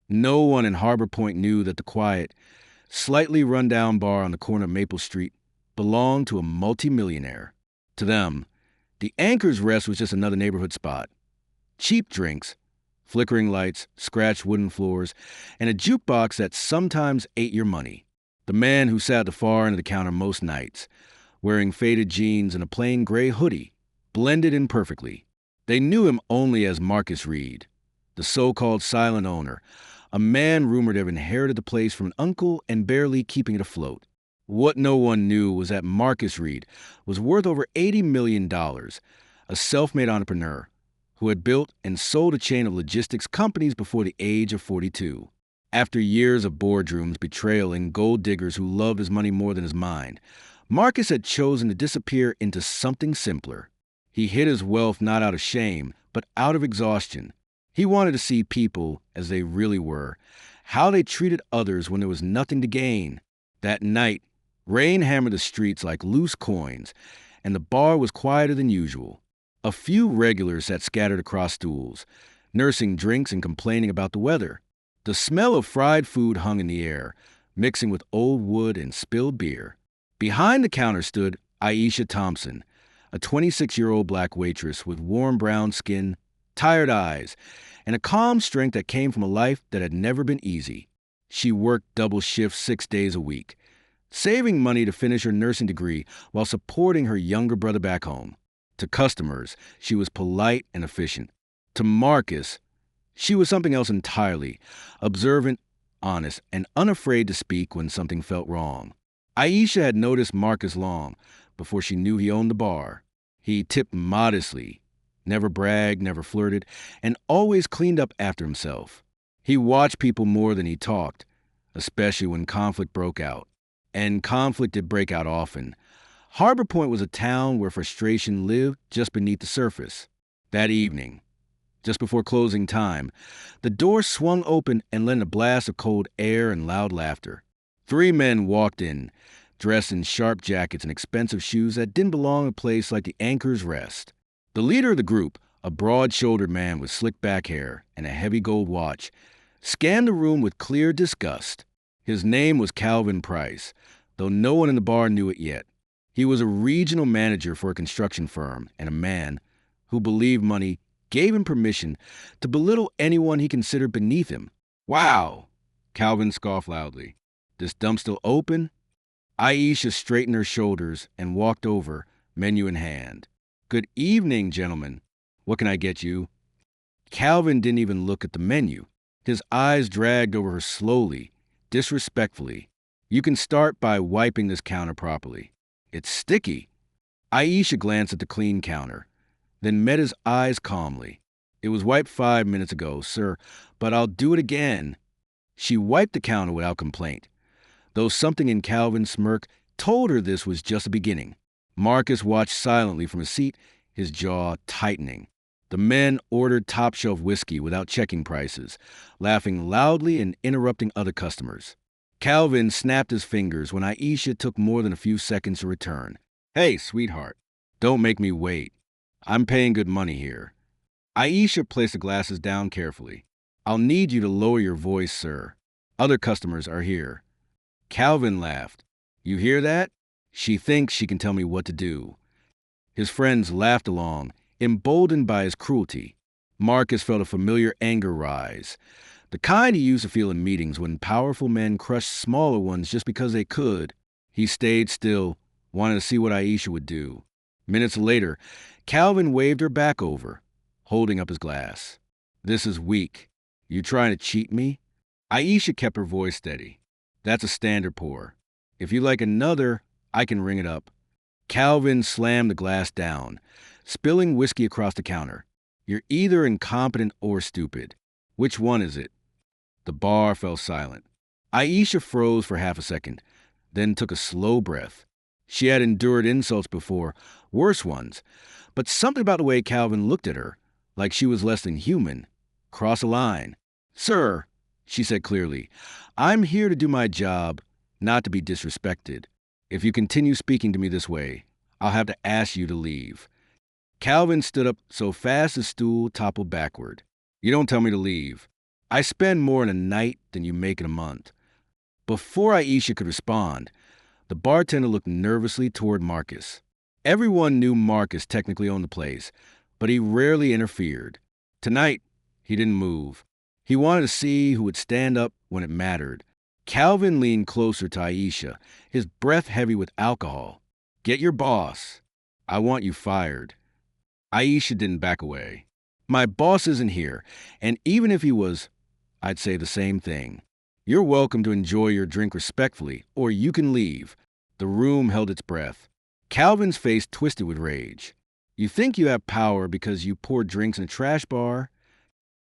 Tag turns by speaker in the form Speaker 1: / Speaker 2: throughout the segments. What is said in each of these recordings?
Speaker 1: No one in Harbor Point knew that the quiet, slightly run-down bar on the corner of Maple Street belonged to a multimillionaire. To them, the Anchor's Rest was just another neighborhood spot. Cheap drinks, flickering lights, scratched wooden floors, and a jukebox that sometimes ate your money. The man who sat at the far end of the counter most nights, wearing faded jeans and a plain gray hoodie, blended in perfectly. They knew him only as Marcus Reed, the so-called silent owner, a man rumored to have inherited the place from an uncle and barely keeping it afloat. What no one knew was that Marcus Reed was worth over $80 million, a self-made entrepreneur who had built and sold a chain of logistics companies before the age of 42. After years of boardrooms, betrayal, and gold diggers who loved his money more than his mind, Marcus had chosen to disappear into something simpler. He hid his wealth not out of shame, but out of exhaustion. He wanted to see people as they really were, how they treated others when there was nothing to gain. That night, rain hammered the streets like loose coins, and the bar was quieter than usual. A few regulars sat scattered across stools, nursing drinks and complaining about the weather. The smell of fried food hung in the air, mixing with old wood and spilled beer. Behind the counter stood Aisha Thompson, a 26-year-old black waitress with warm brown skin, tired eyes, and a calm strength that came from a life that had never been easy. She worked double shifts 6 days a week, saving money to finish her nursing degree while supporting her younger brother back home. To customers, she was polite and efficient. To Marcus, she was something else entirely, observant, honest, and unafraid to speak when something felt wrong. Aisha had noticed Marcus long before she knew he owned the bar. He tipped modestly, never bragged, never flirted, and always cleaned up after himself. He watched people more than he talked, especially when conflict broke out. And conflict did break out often. Harbor Point was a town where frustration lived just beneath the surface. That evening, just before closing time, the door swung open and let in a blast of cold air and loud laughter. 3 men walked in, dressed in sharp jackets and expensive shoes that didn't belong to a place like the Anchor's Rest. The leader of the group, a broad-shouldered man with slick back hair and a heavy gold watch, scanned the room with clear disgust. His name was Calvin Price, though no one in the bar knew it yet. He was a regional manager for a construction firm and a man who believed money gave him permission to belittle anyone he considered beneath him. "Wow!" Calvin scoffed loudly. "This dump still open?" Aisha straightened her shoulders and walked over, menu in hand. "Good evening, gentlemen. What can I get you?" Calvin didn't even look at the menu. His eyes dragged over her slowly, disrespectfully. "You can start by wiping this counter properly. It's sticky." Aisha glanced at the clean counter, then met his eyes calmly. "It was wiped 5 minutes ago, sir, but I'll do it again." She wiped the counter without complaint, though something in Calvin's smirk told her this was just the beginning. Marcus watched silently from his seat, his jaw tightening. The men ordered top-shelf whiskey without checking prices, laughing loudly and interrupting other customers. Calvin snapped his fingers when Aisha took more than a few seconds to return. "Hey, sweetheart, don't make me wait. I'm paying good money here." Aisha placed the glasses down carefully. "I'll need you to lower your voice, sir. Other customers are here." Calvin laughed. "You hear that? She thinks she can tell me what to do." His friends laughed along, emboldened by his cruelty. Marcus felt a familiar anger rise, the kind he used to feel in meetings when powerful men crushed smaller ones just because they could. He stayed still, wanting to see what Aisha would do. Minutes later, Calvin waved her back over, holding up his glass. "This is weak. You trying to cheat me?" Aisha kept her voice steady. "That's a standard pour. If you like another, I can ring it up." Calvin slammed the glass down, spilling whiskey across the counter. "You're either incompetent or stupid. Which one is it?" The bar fell silent. Aisha froze for half a second, then took a slow breath. She had endured insults before, worse ones, but something about the way Calvin looked at her, like she was less than human, crossed a line. "Sir," she said clearly, "I'm here to do my job, not to be disrespected. If you continue speaking to me this way, I'll have to ask you to leave." Calvin stood up so fast his stool toppled backward. "You don't tell me to leave. I spend more in a night than you make in a month. Before Aisha could respond, the bartender looked nervously toward Marcus. Everyone knew Marcus technically owned the place, but he rarely interfered. Tonight, he didn't move. He wanted to see who would stand up when it mattered. Calvin leaned closer to Aisha, his breath heavy with alcohol. Get your boss. I want you fired. Aisha didn't back away. My boss isn't here, and even if he was, I'd say the same thing. You're welcome to enjoy your drink respectfully, or you can leave. The room held its breath. Calvin's face twisted with rage. You think you have power because you pour drinks in a trash bar?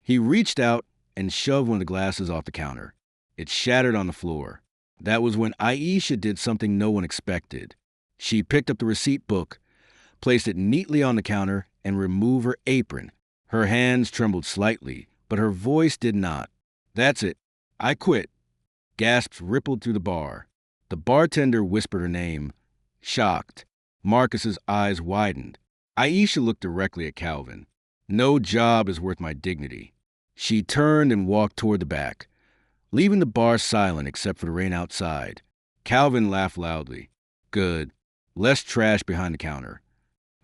Speaker 1: He reached out and shoved one of the glasses off the counter. It shattered on the floor. That was when Aisha did something no one expected. She picked up the receipt book, placed it neatly on the counter, and removed her apron. Her hands trembled slightly, but her voice did not. That's it. I quit. Gasps rippled through the bar. The bartender whispered her name. Shocked, Marcus's eyes widened. Aisha looked directly at Calvin. No job is worth my dignity. She turned and walked toward the back, leaving the bar silent except for the rain outside. Calvin laughed loudly. Good. Less trash behind the counter.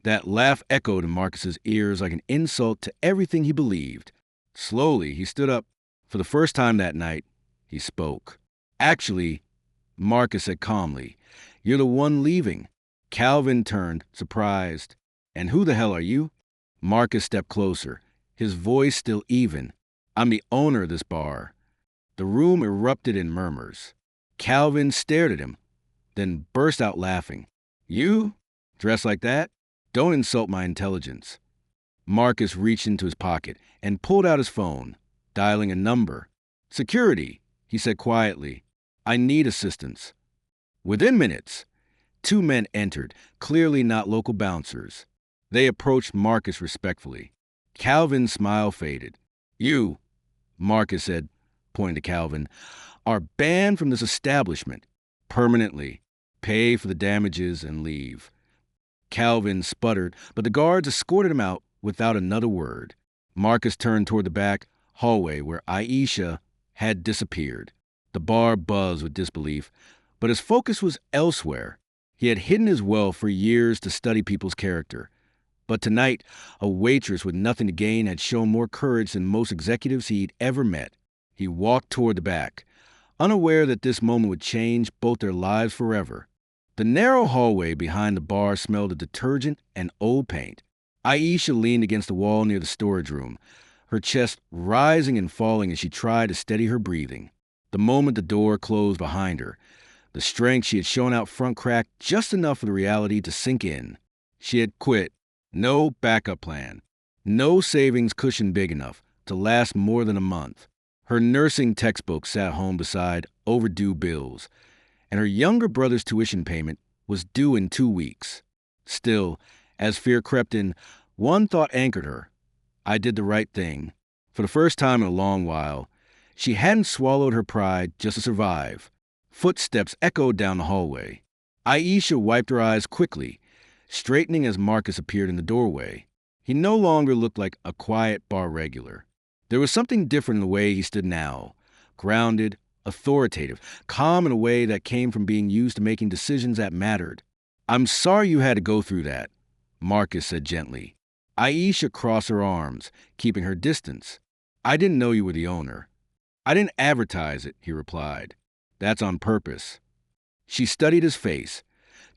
Speaker 1: That laugh echoed in Marcus's ears like an insult to everything he believed. Slowly, he stood up. For the first time that night, he spoke. Actually, Marcus said calmly, you're the one leaving. Calvin turned, surprised. And who the hell are you? Marcus stepped closer, his voice still even. I'm the owner of this bar. The room erupted in murmurs. Calvin stared at him, then burst out laughing. You? Dressed like that? Don't insult my intelligence. Marcus reached into his pocket and pulled out his phone, dialing a number. Security, he said quietly. I need assistance. Within minutes, 2 men entered, clearly not local bouncers. They approached Marcus respectfully. Calvin's smile faded. You, Marcus said, pointing to Calvin, are banned from this establishment permanently. Pay for the damages and leave. Calvin sputtered, but the guards escorted him out without another word. Marcus turned toward the back hallway where Aisha had disappeared. The bar buzzed with disbelief, but his focus was elsewhere. He had hidden his wealth for years to study people's character. But tonight, a waitress with nothing to gain had shown more courage than most executives he'd ever met. He walked toward the back, unaware that this moment would change both their lives forever. The narrow hallway behind the bar smelled of detergent and old paint. Aisha leaned against the wall near the storage room, her chest rising and falling as she tried to steady her breathing. The moment the door closed behind her, the strength she had shown out front cracked just enough for the reality to sink in. She had quit. No backup plan. No savings cushion big enough to last more than a month. Her nursing textbook sat home beside overdue bills, and her younger brother's tuition payment was due in 2 weeks. Still, as fear crept in, one thought anchored her. I did the right thing. For the first time in a long while, she hadn't swallowed her pride just to survive. Footsteps echoed down the hallway. Aisha wiped her eyes quickly, straightening as Marcus appeared in the doorway. He no longer looked like a quiet bar regular. There was something different in the way he stood now, grounded, authoritative, calm in a way that came from being used to making decisions that mattered. I'm sorry you had to go through that, Marcus said gently. Aisha crossed her arms, keeping her distance. I didn't know you were the owner. I didn't advertise it, he replied. That's on purpose. She studied his face,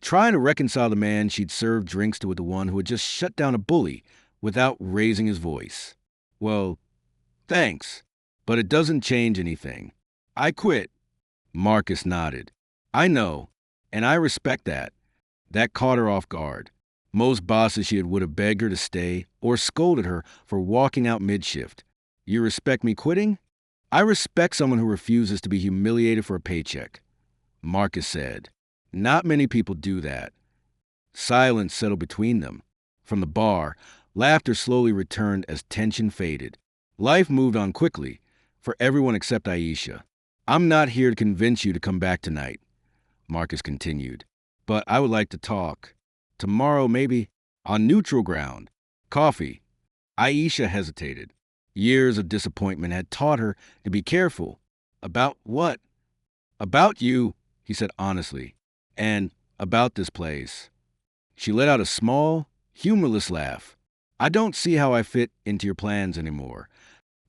Speaker 1: trying to reconcile the man she'd served drinks to with the one who had just shut down a bully without raising his voice. Well, thanks, but it doesn't change anything. I quit. Marcus nodded. I know, and I respect that. That caught her off guard. Most bosses she would have begged her to stay or scolded her for walking out mid-shift. You respect me quitting? I respect someone who refuses to be humiliated for a paycheck, Marcus said. Not many people do that. Silence settled between them. From the bar, laughter slowly returned as tension faded. Life moved on quickly, for everyone except Aisha. I'm not here to convince you to come back tonight, Marcus continued. But I would like to talk. Tomorrow, maybe, on neutral ground. Coffee. Aisha hesitated. Years of disappointment had taught her to be careful. About what? About you, he said honestly, and about this place. She let out a small, humorless laugh. I don't see how I fit into your plans anymore.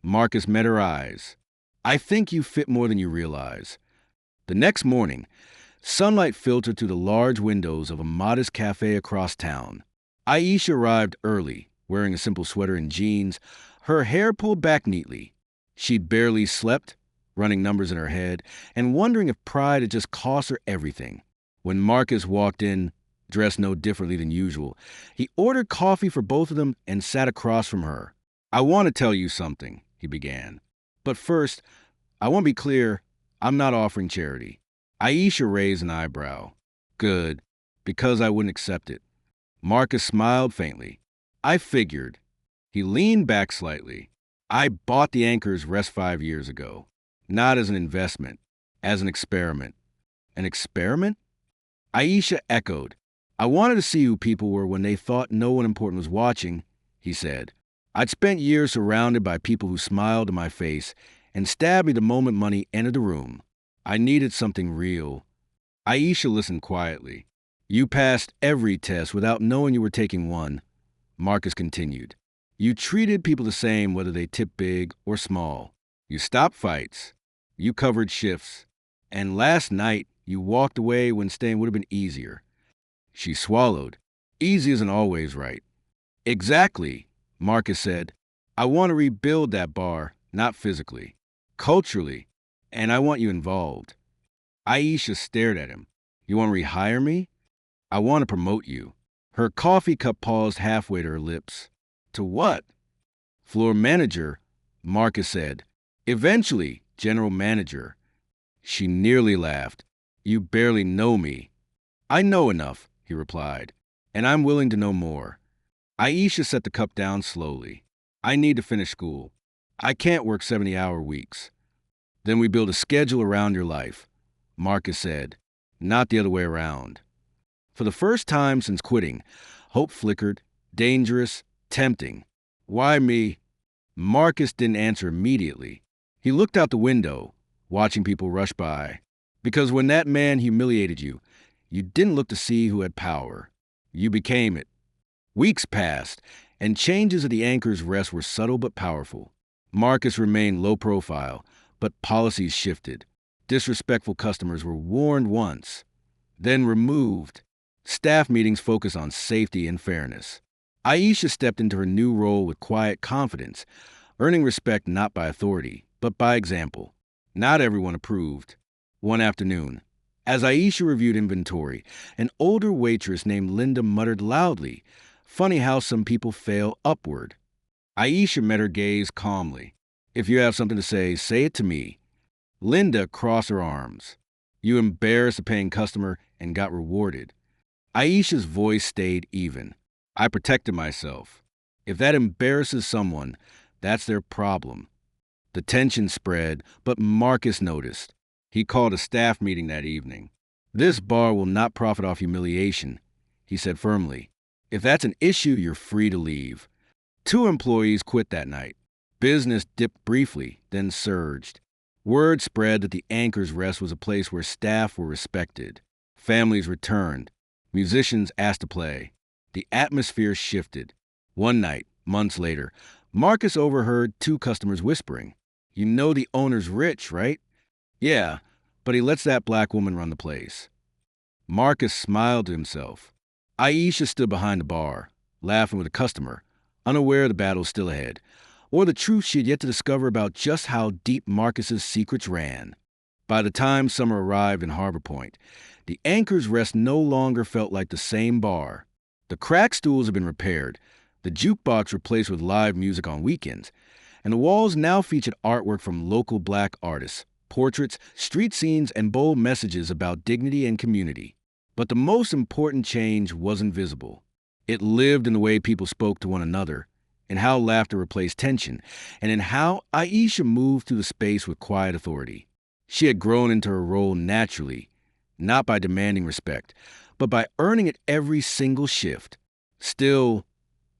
Speaker 1: Marcus met her eyes. I think you fit more than you realize. The next morning, sunlight filtered through the large windows of a modest cafe across town. Aisha arrived early, wearing a simple sweater and jeans, her hair pulled back neatly. She'd barely slept, running numbers in her head, and wondering if pride had just cost her everything. When Marcus walked in, dressed no differently than usual, he ordered coffee for both of them and sat across from her. I want to tell you something, he began. But first, I want to be clear, I'm not offering charity. Aisha raised an eyebrow. Good, because I wouldn't accept it. Marcus smiled faintly. I figured. He leaned back slightly. I bought the Anchor's Rest 5 years ago. Not as an investment, as an experiment. An experiment? Aisha echoed. I wanted to see who people were when they thought no one important was watching, he said. I'd spent years surrounded by people who smiled in my face and stabbed me the moment money entered the room. I needed something real. Aisha listened quietly. You passed every test without knowing you were taking one, Marcus continued. You treated people the same whether they tipped big or small. You stopped fights. You covered shifts. And last night, you walked away when staying would have been easier. She swallowed. Easy isn't always right. Exactly, Marcus said. I want to rebuild that bar, not physically, culturally, and I want you involved. Aisha stared at him. You want to rehire me? I want to promote you. Her coffee cup paused halfway to her lips. To what? Floor manager, Marcus said. Eventually, general manager. She nearly laughed. You barely know me. I know enough, he replied, and I'm willing to know more. Aisha set the cup down slowly. I need to finish school. I can't work 70-hour weeks. Then we build a schedule around your life, Marcus said, not the other way around. For the first time since quitting, hope flickered, dangerous, tempting. Why me? Marcus didn't answer immediately. He looked out the window, watching people rush by. Because when that man humiliated you, you didn't look to see who had power. You became it. Weeks passed, and changes at the Anchor's Rest were subtle but powerful. Marcus remained low profile, but policies shifted. Disrespectful customers were warned once, then removed. Staff meetings focused on safety and fairness. Aisha stepped into her new role with quiet confidence, earning respect not by authority, but by example. Not everyone approved. One afternoon, as Aisha reviewed inventory, an older waitress named Linda muttered loudly, "Funny how some people fail upward." Aisha met her gaze calmly. "If you have something to say it to me." Linda crossed her arms. "You embarrassed a paying customer and got rewarded." Aisha's voice stayed even. "I protected myself. If that embarrasses someone, that's their problem." The tension spread, but Marcus noticed. He called a staff meeting that evening. "This bar will not profit off humiliation," he said firmly. "If that's an issue, you're free to leave." 2 employees quit that night. Business dipped briefly, then surged. Word spread that the Anchor's Rest was a place where staff were respected. Families returned. Musicians asked to play. The atmosphere shifted. One night, months later, Marcus overheard 2 customers whispering. "You know the owner's rich, right?" "Yeah, but he lets that black woman run the place." Marcus smiled to himself. Aisha stood behind the bar, laughing with a customer, unaware the battle still ahead, or the truth she had yet to discover about just how deep Marcus's secrets ran. By the time summer arrived in Harbor Point, the Anchor's Rest no longer felt like the same bar. The cracked stools had been repaired, the jukebox replaced with live music on weekends, and the walls now featured artwork from local black artists, portraits, street scenes, and bold messages about dignity and community. But the most important change wasn't visible. It lived in the way people spoke to one another, in how laughter replaced tension, and in how Aisha moved through the space with quiet authority. She had grown into her role naturally, not by demanding respect, but by earning it every single shift. Still,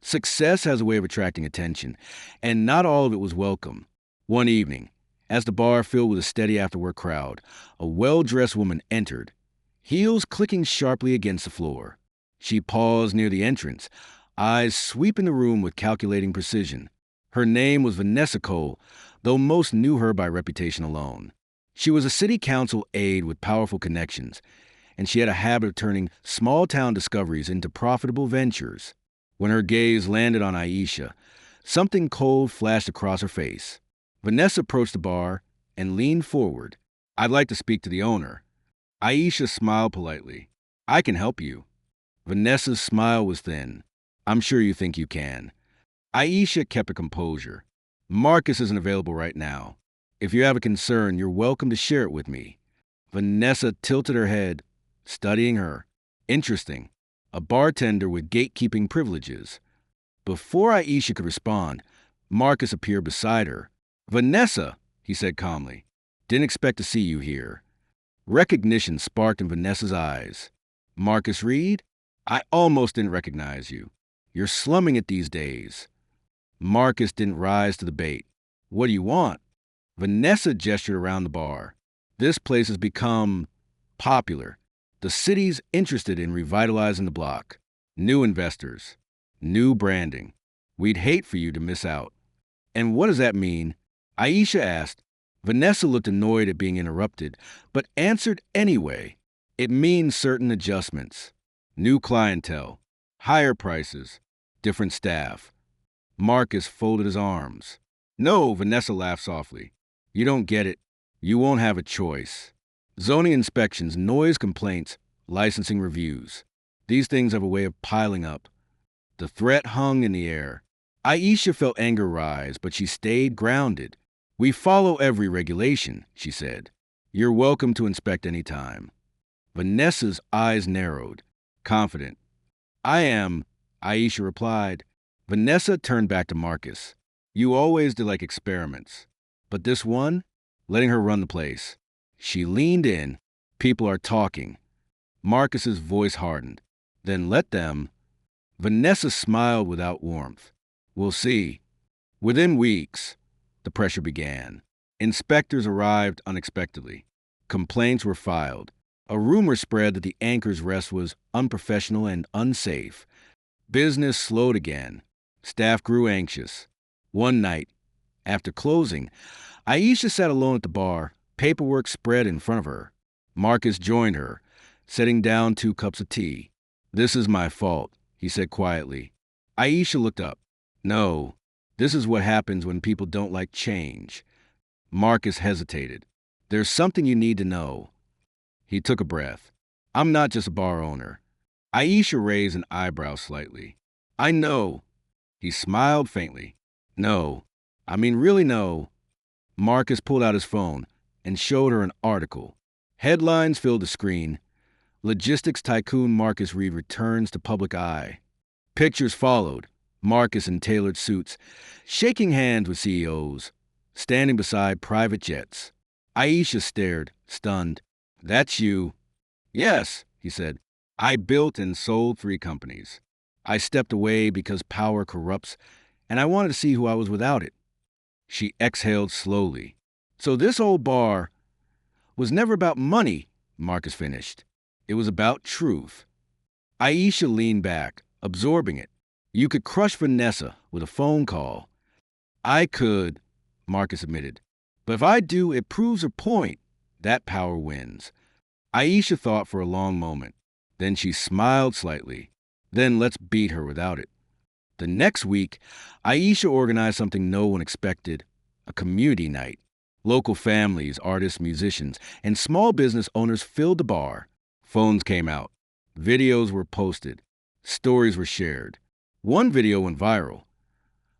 Speaker 1: Success has a way of attracting attention, and not all of it was welcome. One evening, as the bar filled with a steady after-work crowd, a well-dressed woman entered, heels clicking sharply against the floor. She paused near the entrance, eyes sweeping the room with calculating precision. Her name was Vanessa Cole, though most knew her by reputation alone. She was a city council aide with powerful connections, and she had a habit of turning small-town discoveries into profitable ventures. When her gaze landed on Aisha, something cold flashed across her face. Vanessa approached the bar and leaned forward. "I'd like to speak to the owner." Aisha smiled politely. "I can help you." Vanessa's smile was thin. "I'm sure you think you can." Aisha kept her composure. "Marcus isn't available right now. If you have a concern, you're welcome to share it with me." Vanessa tilted her head, studying her. Interesting. A bartender with gatekeeping privileges. Before Aisha could respond, Marcus appeared beside her. "Vanessa," he said calmly. "Didn't expect to see you here." Recognition sparked in Vanessa's eyes. "Marcus Reed? I almost didn't recognize you. You're slumming it these days." Marcus didn't rise to the bait. "What do you want?" Vanessa gestured around the bar. "This place has become popular. The city's interested in revitalizing the block. New investors. New branding. We'd hate for you to miss out." "And what does that mean?" Aisha asked. Vanessa looked annoyed at being interrupted, but answered anyway. "It means certain adjustments. New clientele. Higher prices. Different staff." Marcus folded his arms. "No," Vanessa laughed softly. "You don't get it. You won't have a choice. Zoning inspections, noise complaints, licensing reviews. These things have a way of piling up." The threat hung in the air. Aisha felt anger rise, but she stayed grounded. "We follow every regulation," she said. "You're welcome to inspect any time." Vanessa's eyes narrowed. Confident. "I am," Aisha replied. Vanessa turned back to Marcus. "You always did like experiments. But this one? Letting her run the place." She leaned in. "People are talking." Marcus's voice hardened. "Then let them." Vanessa smiled without warmth. "We'll see." Within weeks, the pressure began. Inspectors arrived unexpectedly. Complaints were filed. A rumor spread that the Anchor's Rest was unprofessional and unsafe. Business slowed again. Staff grew anxious. One night, after closing, Aisha sat alone at the bar, paperwork spread in front of her. Marcus joined her, setting down 2 cups of tea. "This is my fault," he said quietly. Aisha looked up. "No, this is what happens when people don't like change." Marcus hesitated. "There's something you need to know." He took a breath. "I'm not just a bar owner." Aisha raised an eyebrow slightly. "I know." He smiled faintly. "No. I mean, really no." Marcus pulled out his phone and showed her an article. Headlines filled the screen. "Logistics tycoon Marcus Reed returns to public eye." Pictures followed. Marcus in tailored suits, shaking hands with CEOs, standing beside private jets. Aisha stared, stunned. "That's you." "Yes," he said. "I built and sold 3 companies. I stepped away because power corrupts, and I wanted to see who I was without it." She exhaled slowly. "So this old bar was never about money," Marcus finished. "It was about truth." Aisha leaned back, absorbing it. "You could crush Vanessa with a phone call." "I could," Marcus admitted. "But if I do, it proves her point. That power wins." Aisha thought for a long moment. Then she smiled slightly. "Then let's beat her without it." The next week, Aisha organized something no one expected, a community night. Local families, artists, musicians, and small business owners filled the bar. Phones came out. Videos were posted. Stories were shared. One video went viral.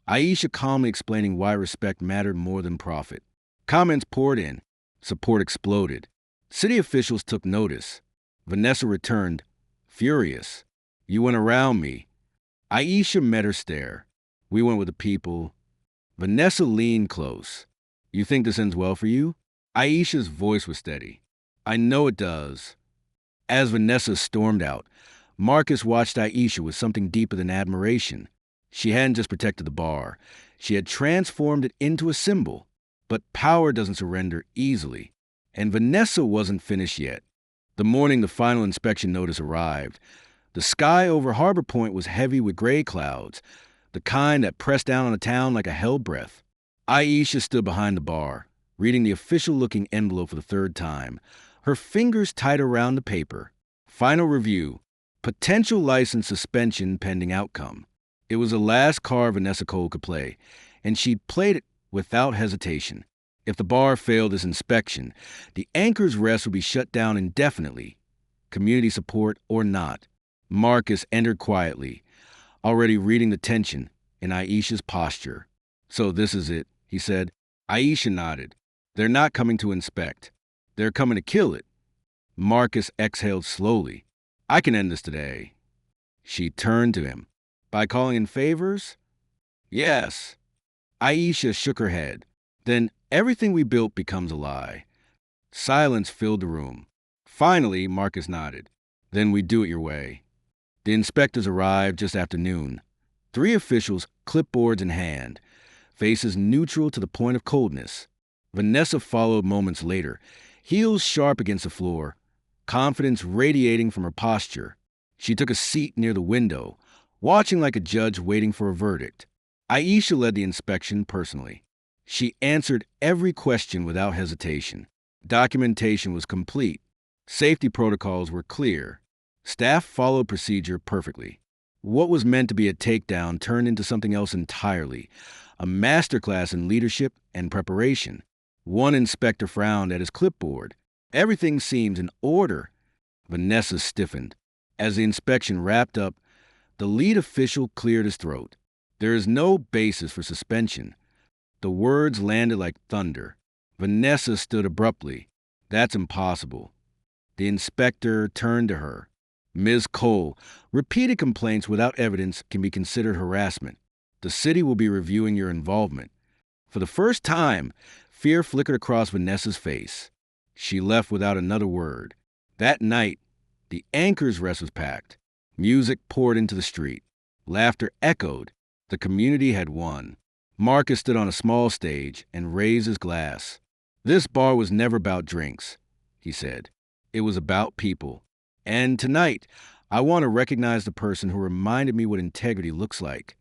Speaker 1: Aisha calmly explaining why respect mattered more than profit. Comments poured in. Support exploded. City officials took notice. Vanessa returned, furious. "You went around me." Aisha met her stare. "We went with the people." Vanessa leaned close. "You think this ends well for you?" Aisha's voice was steady. "I know it does." As Vanessa stormed out, Marcus watched Aisha with something deeper than admiration. She hadn't just protected the bar, she had transformed it into a symbol. But power doesn't surrender easily. And Vanessa wasn't finished yet. The morning the final inspection notice arrived, the sky over Harbor Point was heavy with gray clouds, the kind that pressed down on the town like a hell breath. Aisha stood behind the bar, reading the official-looking envelope for the third time, her fingers tight around the paper. Final review. Potential license suspension pending outcome. It was the last card Vanessa Cole could play, and she'd played it without hesitation. If the bar failed this inspection, the Anchor's Rest would be shut down indefinitely, community support or not. Marcus entered quietly, already reading the tension in Aisha's posture. "So this is it," he said. Aisha nodded. "They're not coming to inspect. They're coming to kill it." Marcus exhaled slowly. "I can end this today." She turned to him. "By calling in favors?" "Yes." Aisha shook her head. "Then everything we built becomes a lie." Silence filled the room. Finally, Marcus nodded. "Then we do it your way." The inspectors arrived just after noon. 3 officials, clipboards in hand, faces neutral to the point of coldness. Vanessa followed moments later, heels sharp against the floor, confidence radiating from her posture. She took a seat near the window, watching like a judge waiting for a verdict. Aisha led the inspection personally. She answered every question without hesitation. Documentation was complete. Safety protocols were clear. Staff followed procedure perfectly. What was meant to be a takedown turned into something else entirely, a masterclass in leadership and preparation. One inspector frowned at his clipboard. Everything seemed in order. Vanessa stiffened. As the inspection wrapped up, the lead official cleared his throat. "There is no basis for suspension." The words landed like thunder. Vanessa stood abruptly. "That's impossible." The inspector turned to her. "Ms. Cole, repeated complaints without evidence can be considered harassment. The city will be reviewing your involvement." For the first time, fear flickered across Vanessa's face. She left without another word. That night, the Anchor's Rest was packed. Music poured into the street. Laughter echoed. The community had won. Marcus stood on a small stage and raised his glass. "This bar was never about drinks," he said. "It was about people. And tonight, I want to recognize the person who reminded me what integrity looks like."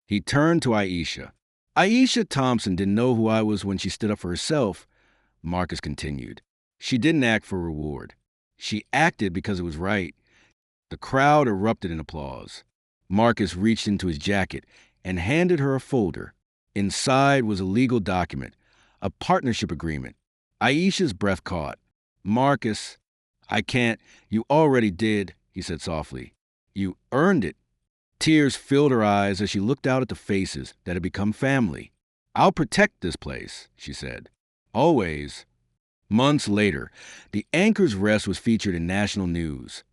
Speaker 1: He turned to Aisha. "Aisha Thompson didn't know who I was when she stood up for herself," Marcus continued. "She didn't act for reward. She acted because it was right." The crowd erupted in applause. Marcus reached into his jacket and handed her a folder. Inside was a legal document, a partnership agreement. Aisha's breath caught. "Marcus, I can't." "You already did," he said softly. "You earned it." Tears filled her eyes as she looked out at the faces that had become family. "I'll protect this place," she said. "Always." Months later, the Anchor's Rest was featured in national news.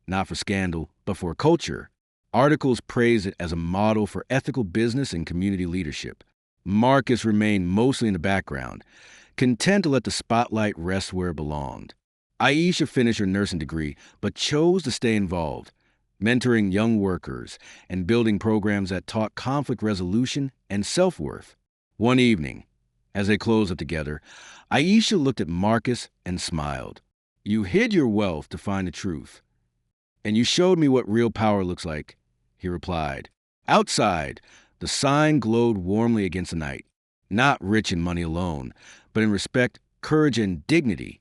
Speaker 1: Not for scandal, but for culture. Articles praised it as a model for ethical business and community leadership. Marcus remained mostly in the background, content to let the spotlight rest where it belonged. Aisha finished her nursing degree, but chose to stay involved, mentoring young workers and building programs that taught conflict resolution and self-worth. One evening, as they closed up together, Aisha looked at Marcus and smiled. "You hid your wealth to find the truth. And you showed me what real power looks like," he replied. Outside, the sign glowed warmly against the night. Not rich in money alone, but in respect, courage, and dignity.